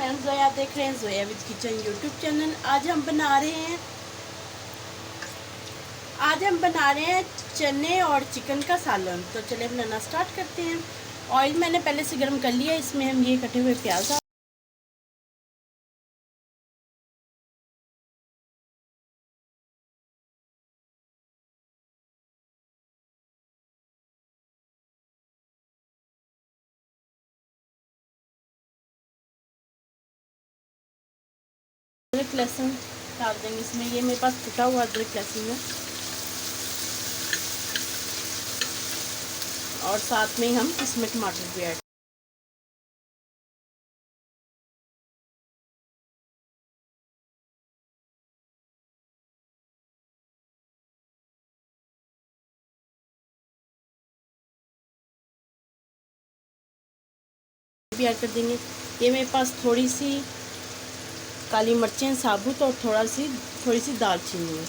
मैं जोया, देख रहे हैं Zoya with kitchen YouTube channel. आज हम बना रहे हैं चने और चिकन का सालन। तो चलिए बनाना स्टार्ट करते हैं। ऑयल मैंने पहले से गर्म कर लिया, इसमें हम ये कटे हुए प्याज अदरक लहसुन डाल देंगे इसमें। ये मेरे पास कुटा हुआ अदरक लहसुन है और साथ में हम इसमें टमाटर भी ऐड कर देंगे। ये मेरे पास थोड़ी सी काली मिर्चें साबुत और थोड़ी सी दालचीनी है।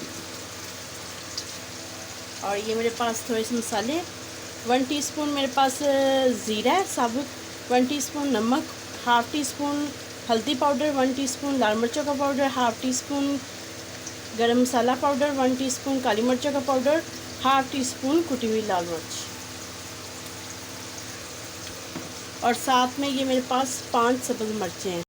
और ये मेरे पास थोड़े से मसाले, 1 टीस्पून मेरे पास ज़ीरा है साबुत, 1 टीस्पून नमक, हाफ़ टी स्पून हल्दी पाउडर, 1 टीस्पून लाल मिर्चों का पाउडर, हाफ़ टी स्पून गरम मसाला पाउडर, 1 टीस्पून काली मिर्चों का पाउडर, हाफ़ टी स्पून कुटी हुई लाल मिर्च। और साथ में ये मेरे पास 5 सब्ज़ मिर्चें हैं।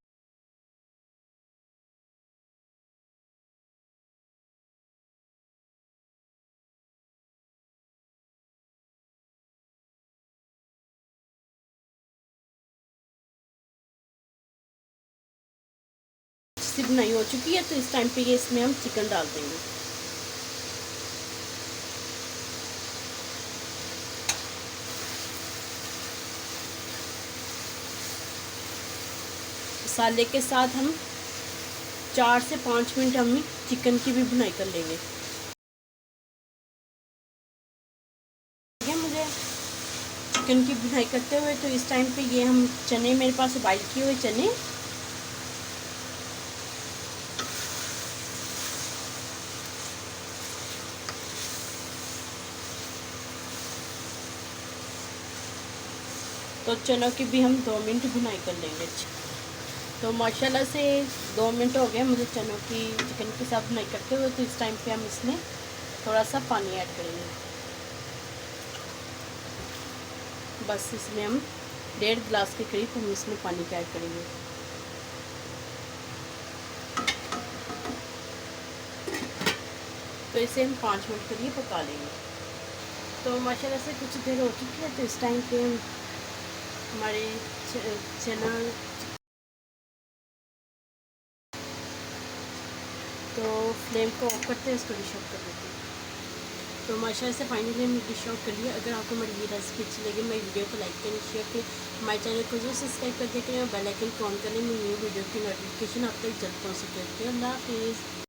से बनाई हो चुकी है, तो इस टाइम पे ये इसमें हम चिकन डाल देंगे। मसाले के साथ हम 4 से 5 मिनट हम चिकन की भी भुनाई कर लेंगे। मुझे चिकन की भुनाई करते हुए, तो इस टाइम पे ये हम चने, मेरे पास बॉइल किए हुए चने, तो चनों की भी हम 2 मिनट भुनाई कर लेंगे। तो माशाल्लाह से 2 मिनट हो गए मुझे चनों की चिकन के साथ भुनाई करते हुए। तो इस टाइम पे हम इसमें थोड़ा सा पानी ऐड करेंगे। बस इसमें हम 1.5 गिलास के करीब हम इसमें पानी का ऐड करेंगे। तो इसे हम 5 मिनट के लिए पका लेंगे। तो माशाल्लाह से कुछ देर हो चुकी है। तो इस टाइम पे हम हमारे चना, तो फ्लेम को ऑफ करते हैं, इसको डिश आउट कर देते हैं। तो माशाल्लाह से फाइनली हमने डिश आउट कर लिया। अगर आपको हमारी ये रेसिपी अच्छी लगी, मेरी वीडियो को लाइक करें, शेयर करें, हमारे चैनल को जरूर सब्सक्राइब कर दें और बेल आइकन को ऑन करें। न्यू वीडियो की नोटिफिकेशन आप तक जल्द पहुँच सके। अल्लाह हाफिज़।